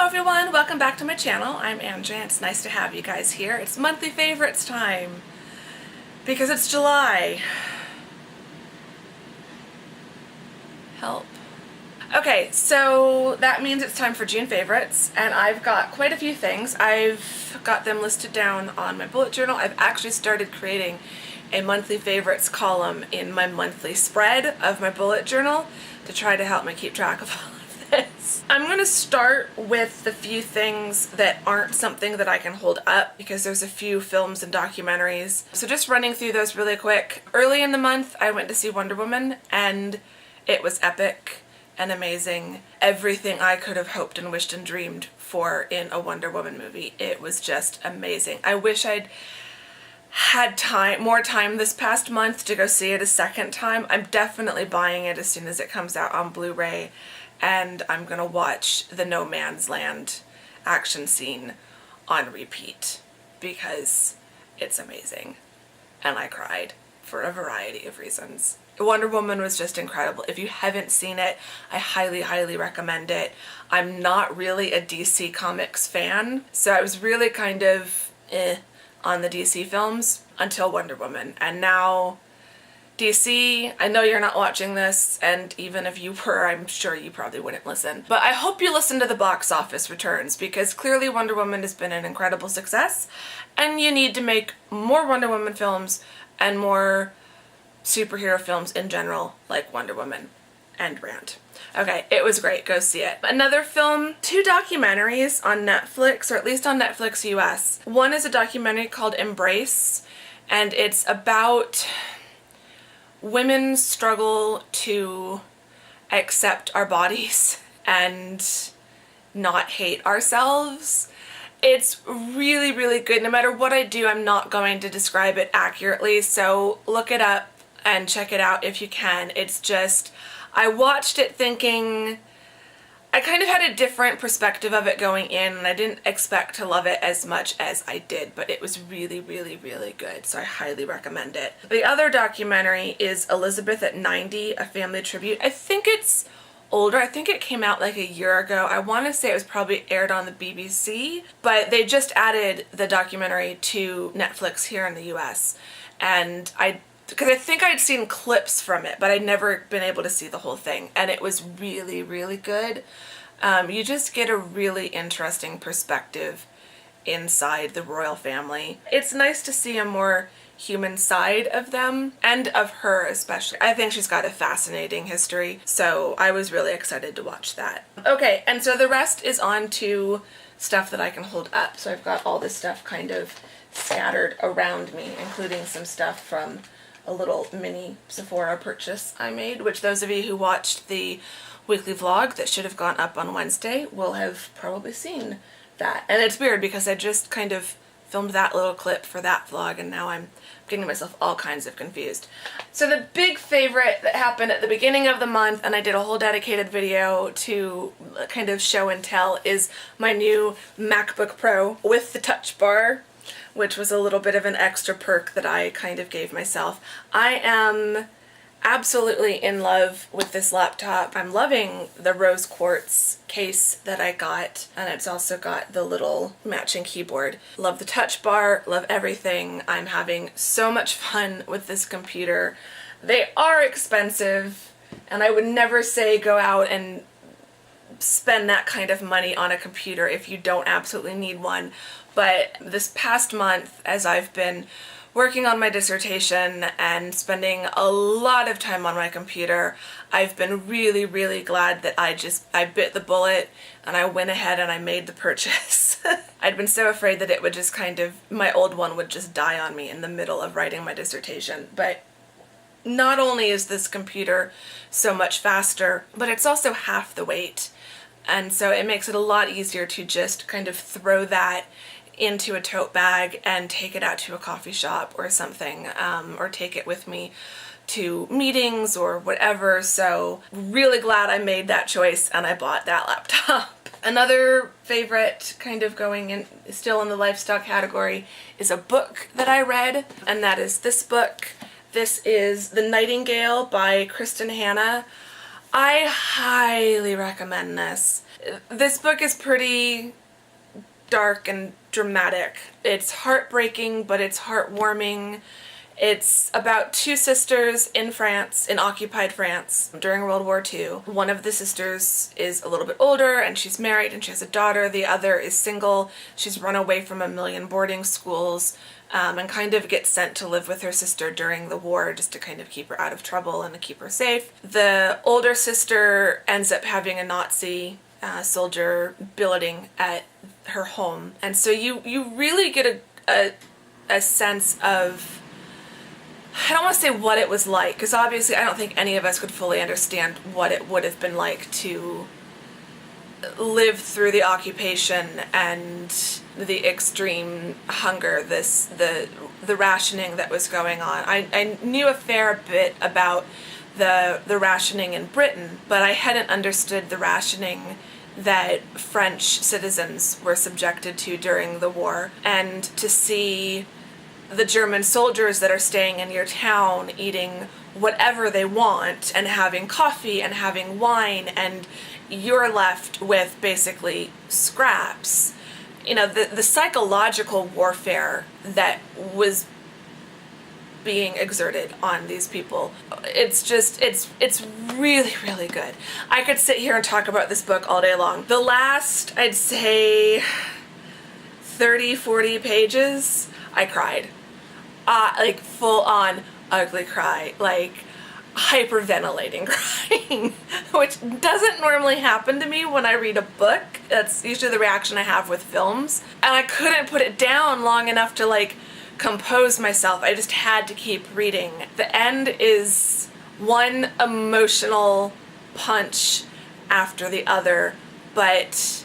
everyone, welcome back to my channel. I'm Andrea. It's nice to have you guys here. It's monthly favorites time because it's July. Help. Okay, so that means it's time for June favorites, and I've got quite a few things. I've got them listed down on my bullet journal. I've actually started creating a monthly favorites column in my monthly spread of my bullet journal to try to help me keep track of all of this. I'm going to start with the few things that aren't something that I can hold up because there's a few films and documentaries. So just running through those really quick. Early in the month I went to see Wonder Woman and it was epic and amazing. Everything I could have hoped and wished and dreamed for in a Wonder Woman movie. It was just amazing. I wish I'd had more time this past month to go see it a second time. I'm definitely buying it as soon as it comes out on Blu-ray, and I'm gonna watch the No Man's Land action scene on repeat because it's amazing and I cried for a variety of reasons. Wonder Woman was just incredible. If you haven't seen it, I highly recommend it. I'm not really a DC Comics fan, so I was really kind of on the DC films until Wonder Woman. And now DC, I know you're not watching this, and even if you were, I'm sure you probably wouldn't listen. But I hope you listen to the box office returns because clearly Wonder Woman has been an incredible success and you need to make more Wonder Woman films and more superhero films in general like Wonder Woman. End rant. Okay, it was great. Go see it. Another film, two documentaries on Netflix, or at least on Netflix US. One is a documentary called Embrace, and it's about women's struggle to accept our bodies and not hate ourselves. It's really good. No matter what I do, I'm not going to describe it accurately, so look it up and check it out if you can. It's just, I watched it thinking, I kind of had a different perspective of it going in, and I didn't expect to love it as much as I did, but it was really good, so I highly recommend it. The other documentary is Elizabeth at 90, a family tribute. I think it's older. I think it came out like a year ago. I want to say it was probably aired on the BBC, but they just added the documentary to Netflix here in the US, and because I think I'd seen clips from it, but I'd never been able to see the whole thing, and it was really good. You just get a really interesting perspective inside the royal family. It's nice to see a more human side of them, and of her especially. I think she's got a fascinating history, so I was really excited to watch that. Okay, and so the rest is on to stuff that I can hold up. So I've got all this stuff kind of scattered around me, including some stuff from a little mini Sephora purchase I made, which those of you who watched the weekly vlog that should have gone up on Wednesday will have probably seen that. And it's weird because I just kind of filmed that little clip for that vlog, and now I'm getting myself all kinds of confused. So the big favorite that happened at the beginning of the month, and I did a whole dedicated video to kind of show and tell, is my new MacBook Pro with the touch bar, which was a little bit of an extra perk that I kind of gave myself. I am absolutely in love with this laptop. I'm loving the rose quartz case that I got, and it's also got the little matching keyboard. Love the touch bar, love everything. I'm having so much fun with this computer. They are expensive, and I would never say go out and spend that kind of money on a computer if you don't absolutely need one. But this past month, as I've been working on my dissertation and spending a lot of time on my computer, I've been really glad that I bit the bullet and I went ahead and I made the purchase. I'd been so afraid that it would just my old one would just die on me in the middle of writing my dissertation. But not only is this computer so much faster, but it's also half the weight. And so it makes it a lot easier to just kind of throw that into a tote bag and take it out to a coffee shop or something, or take it with me to meetings or whatever. So really glad I made that choice and I bought that laptop. Another favorite, kind of going in, still in the lifestyle category, is a book that I read, and that is this book. This is The Nightingale by Kristen Hanna. I highly recommend this. This book is pretty dark and dramatic. It's heartbreaking, but it's heartwarming. It's about two sisters in France, in occupied France, during World War II. One of the sisters is a little bit older and she's married and she has a daughter. The other is single. She's run away from a million boarding schools and kind of gets sent to live with her sister during the war just to kind of keep her out of trouble and to keep her safe. The older sister ends up having a Nazi soldier billeting at her home. And so you really get a sense of, I don't want to say what it was like, because obviously I don't think any of us could fully understand what it would have been like to live through the occupation and the extreme hunger, the rationing that was going on. I knew a fair bit about the rationing in Britain, but I hadn't understood the rationing that French citizens were subjected to during the war. And to see the German soldiers that are staying in your town eating whatever they want and having coffee and having wine, and you're left with basically scraps. You know, the psychological warfare that was being exerted on these people. It's really, really good. I could sit here and talk about this book all day long. The last, I'd say, 30, 40 pages, I cried. Like full on ugly cry, like hyperventilating crying, which doesn't normally happen to me when I read a book. That's usually the reaction I have with films. And I couldn't put it down long enough to like compose myself. I just had to keep reading. The end is one emotional punch after the other, but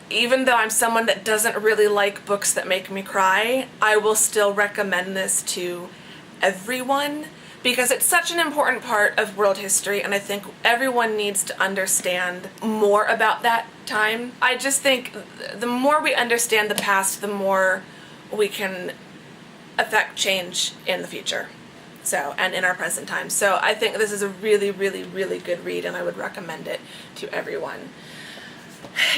even though I'm someone that doesn't really like books that make me cry, I will still recommend this to everyone because it's such an important part of world history, and I think everyone needs to understand more about that time. I just think the more we understand the past, the more we can affect change in the future. So, and in our present time. So I think this is a really, really, really good read, and I would recommend it to everyone.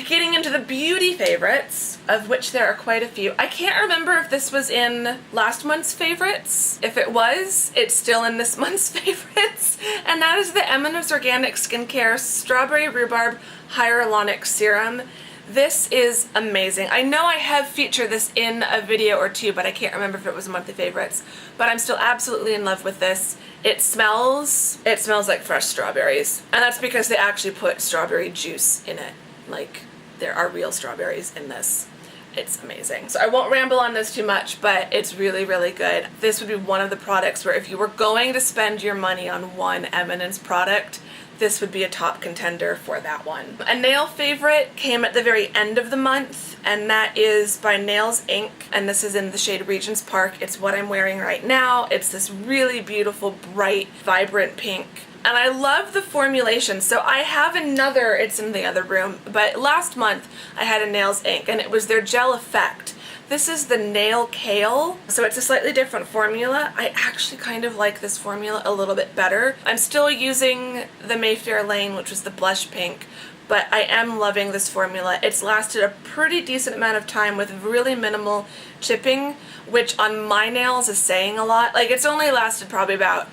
Getting into the beauty favorites, of which there are quite a few. I can't remember if this was in last month's favorites. If it was, it's still in this month's favorites. And that is the Eminence Organic Skincare Strawberry Rhubarb Hyaluronic Serum. This is amazing. I know I have featured this in a video or two, but I can't remember if it was monthly favorites. But I'm still absolutely in love with this. It smells like fresh strawberries. And that's because they actually put strawberry juice in it. Like, there are real strawberries in this. It's amazing. So I won't ramble on this too much, but it's really, really good. This would be one of the products where if you were going to spend your money on one Eminence product, this would be a top contender for that one. A nail favorite came at the very end of the month, and that is by Nails Inc. And this is in the shade Regent's Park. It's what I'm wearing right now. It's this really beautiful, bright, vibrant pink. And I love the formulation. So I have another, it's in the other room, but last month I had a Nails Inc. and it was their Gel Effect. This is the Nail Kale, so it's a slightly different formula. I actually kind of like this formula a little bit better. I'm still using the Mayfair Lane, which was the blush pink, but I am loving this formula. It's lasted a pretty decent amount of time with really minimal chipping, which on my nails is saying a lot. Like, it's only lasted probably about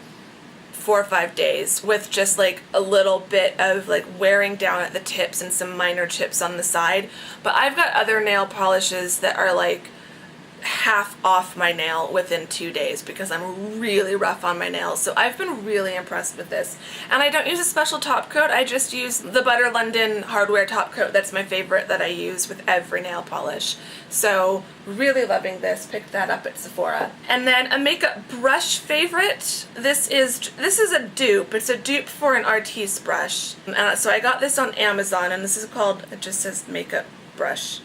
4 or 5 days with just like a little bit of like wearing down at the tips and some minor chips on the side. But I've got other nail polishes that are like half off my nail within 2 days because I'm really rough on my nails. So I've been really impressed with this. And I don't use a special top coat. I just use the Butter London hardware top coat. That's my favorite that I use with every nail polish. So really loving this. Picked that up at Sephora. And then a makeup brush favorite. This is a dupe. It's a dupe for an Artiste brush. So I got this on Amazon, and this is called, it just says makeup brush.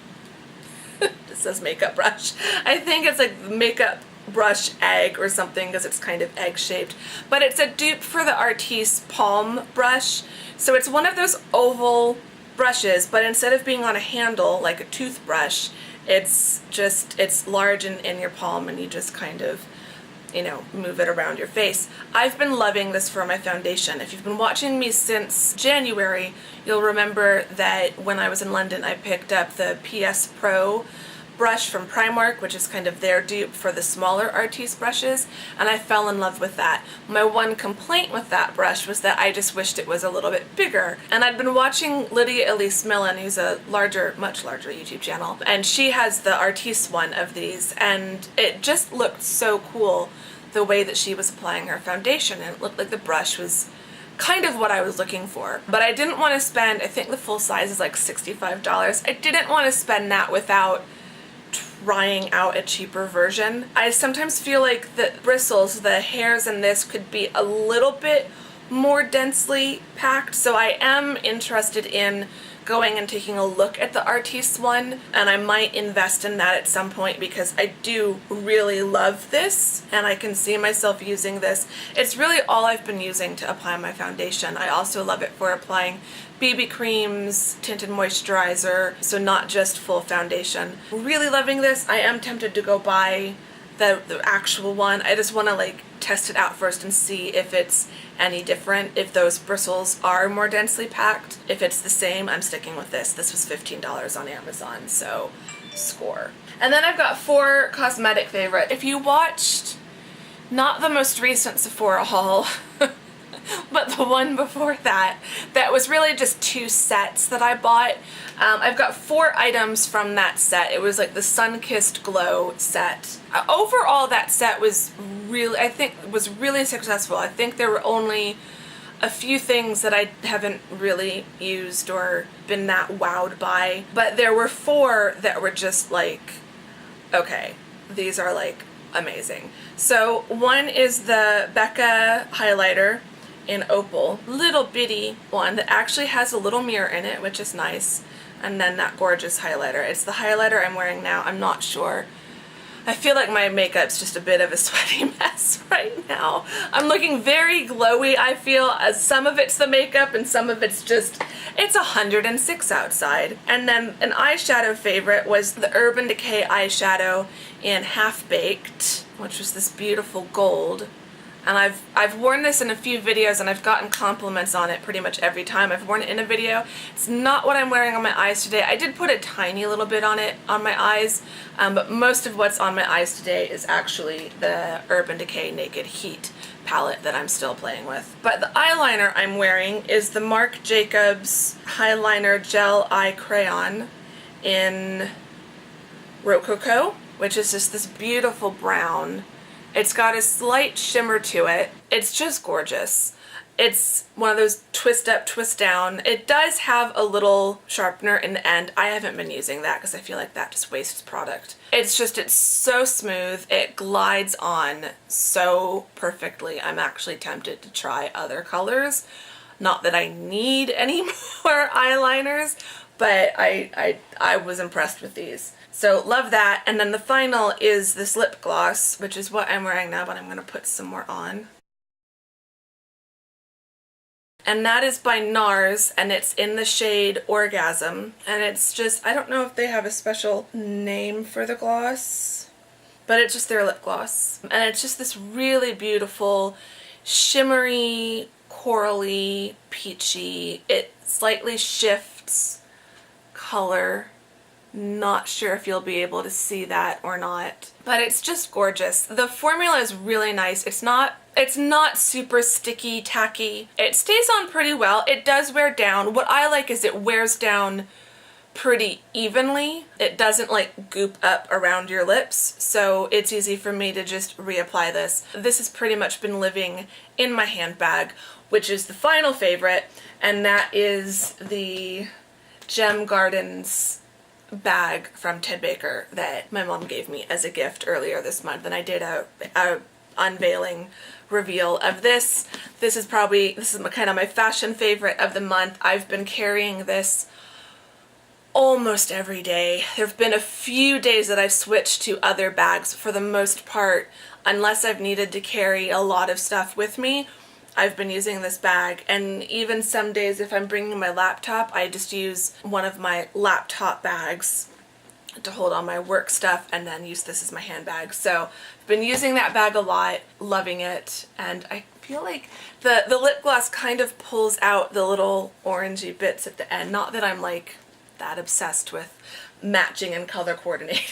It says makeup brush. I think it's like makeup brush egg or something because it's kind of egg shaped. But it's a dupe for the Artiste palm brush. So it's one of those oval brushes, but instead of being on a handle like a toothbrush, it's large in your palm, and you just kind of you know, move it around your face. I've been loving this for my foundation. If you've been watching me since January, you'll remember that when I was in London, I picked up the PS Pro brush from Primark, which is kind of their dupe for the smaller Artiste brushes, and I fell in love with that. My one complaint with that brush was that I just wished it was a little bit bigger. And I'd been watching Lydia Elise Millen, who's a much larger YouTube channel, and she has the Artiste one of these, and it just looked so cool the way that she was applying her foundation, and it looked like the brush was kind of what I was looking for. But I didn't want to spend, I think the full size is like $65. I didn't want to spend that without trying out a cheaper version. I sometimes feel like the bristles, the hairs in this could be a little bit more densely packed, so I am interested in going and taking a look at the Artiste one, and I might invest in that at some point because I do really love this and I can see myself using this. It's really all I've been using to apply my foundation. I also love it for applying BB creams, tinted moisturizer, so not just full foundation. Really loving this. I am tempted to go buy the actual one. I just want to like test it out first and see if it's any different, if those bristles are more densely packed. If it's the same, I'm sticking with this. This was $15 on Amazon, so score. And then I've got 4 cosmetic favorite. If you watched not the most recent Sephora haul, but the one before that, that was really just 2 sets that I bought. I've got 4 items from that set. It was like the Sun-Kissed Glow set. Overall, that set was really, I think, was really successful. I think there were only a few things that I haven't really used or been that wowed by, but there were 4 that were just like, okay, these are like amazing. So one is the Becca highlighter in Opal, little bitty one that actually has a little mirror in it, which is nice, and then that gorgeous highlighter. It's the highlighter I'm wearing now. I'm not sure. I feel like my makeup's just a bit of a sweaty mess right now. I'm looking very glowy, I feel, as some of it's the makeup and some of it's just, it's 106 outside. And then an eyeshadow favorite was the Urban Decay eyeshadow in Half Baked, which was this beautiful gold. And I've worn this in a few videos and I've gotten compliments on it pretty much every time I've worn it in a video. It's not what I'm wearing on my eyes today. I did put a tiny little bit on it on my eyes, but most of what's on my eyes today is actually the Urban Decay Naked Heat palette that I'm still playing with. But the eyeliner I'm wearing is the Marc Jacobs Eyeliner Gel Eye Crayon in Rococo, which is just this beautiful brown. It's got a slight shimmer to it. It's just gorgeous. It's one of those twist up, twist down. It does have a little sharpener in the end. I haven't been using that because I feel like that just wastes product. It's so smooth. It glides on so perfectly. I'm actually tempted to try other colors. Not that I need any more eyeliners, but I was impressed with these. So love that. And then the final is this lip gloss, which is what I'm wearing now, but I'm going to put some more on. And that is by NARS, and it's in the shade Orgasm. And it's just, I don't know if they have a special name for the gloss, but it's just their lip gloss. And it's just this really beautiful, shimmery, corally, peachy. It slightly shifts color. Not sure if you'll be able to see that or not, but it's just gorgeous. The formula is really nice. It's not super sticky, tacky. It stays on pretty well. It does wear down. What I like is it wears down pretty evenly. It doesn't like goop up around your lips, so it's easy for me to just reapply this. This has pretty much been living in my handbag, which is the final favorite, and that is the Gem Gardens bag from Ted Baker that my mom gave me as a gift earlier this month, and I did a unveiling reveal of this. This is kind of my fashion favorite of the month. I've been carrying this almost every day. There have been a few days that I've switched to other bags. For the most part, unless I've needed to carry a lot of stuff with me, I've been using this bag. And even some days if I'm bringing my laptop, I just use one of my laptop bags to hold all my work stuff, and then use this as my handbag. So I've been using that bag a lot, loving it, and I feel like the lip gloss kind of pulls out the little orangey bits at the end. Not that I'm like that obsessed with matching and color coordinating.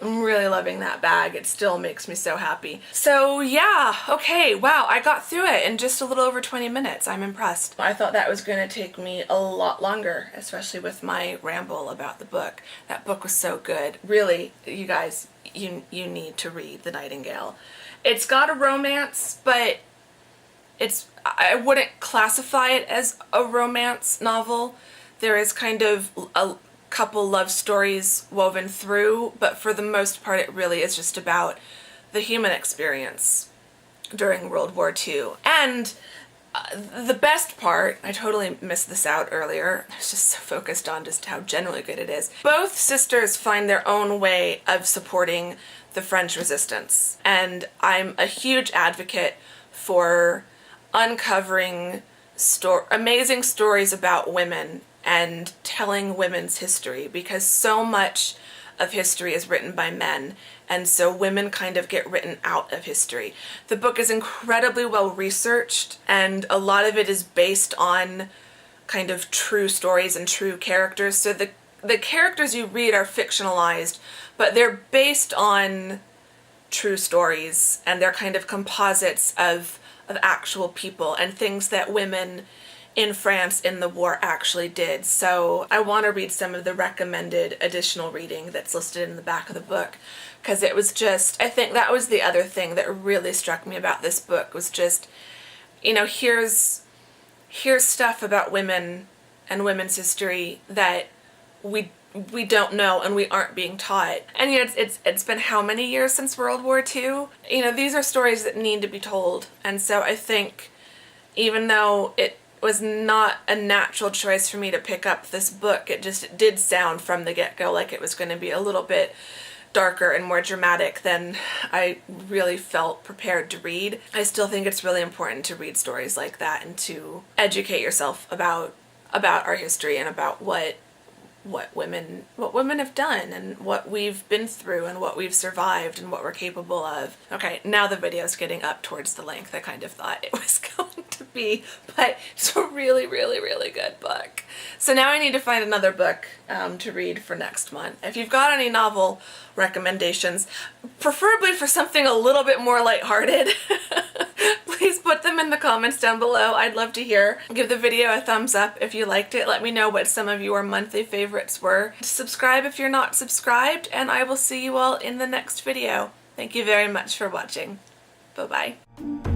I'm really loving that bag. It still makes me so happy. So yeah, okay, wow, I got through it in just a little over 20 minutes. I'm impressed. I thought that was going to take me a lot longer, especially with my ramble about the book. That book was so good. Really, you guys, you need to read The Nightingale. It's got a romance, but I wouldn't classify it as a romance novel. There is kind of a couple love stories woven through, but for the most part it really is just about the human experience during World War II. And the best part, I totally missed this out earlier, I was just so focused on just how generally good it is. Both sisters find their own way of supporting the French resistance, and I'm a huge advocate for uncovering amazing stories about women and telling women's history, because so much of history is written by men, and so women kind of get written out of history. The book is incredibly well researched, and a lot of it is based on kind of true stories and true characters. So the characters you read are fictionalized, but they're based on true stories, and they're kind of composites of actual people and things that women in France in the war actually did. So I want to read some of the recommended additional reading that's listed in the back of the book, because it was just, I think that was the other thing that really struck me about this book, was just, you know, here's stuff about women and women's history that we don't know and we aren't being taught. And you know, it's been how many years since World War II? You know, these are stories that need to be told. And so I think even though it was not a natural choice for me to pick up this book, it did sound from the get-go like it was going to be a little bit darker and more dramatic than I really felt prepared to read. I still think it's really important to read stories like that and to educate yourself about our history and about what women have done and what we've been through and what we've survived and what we're capable of. Okay, now the video's getting up towards the length I kind of thought it was going to be, but it's a really, really, really good book. So now I need to find another book to read for next month. If you've got any novel recommendations, preferably for something a little bit more lighthearted, please put them in the comments down below. I'd love to hear. Give the video a thumbs up if you liked it. Let me know what some of your monthly favorites were. Subscribe if you're not subscribed, and I will see you all in the next video. Thank you very much for watching. Bye-bye.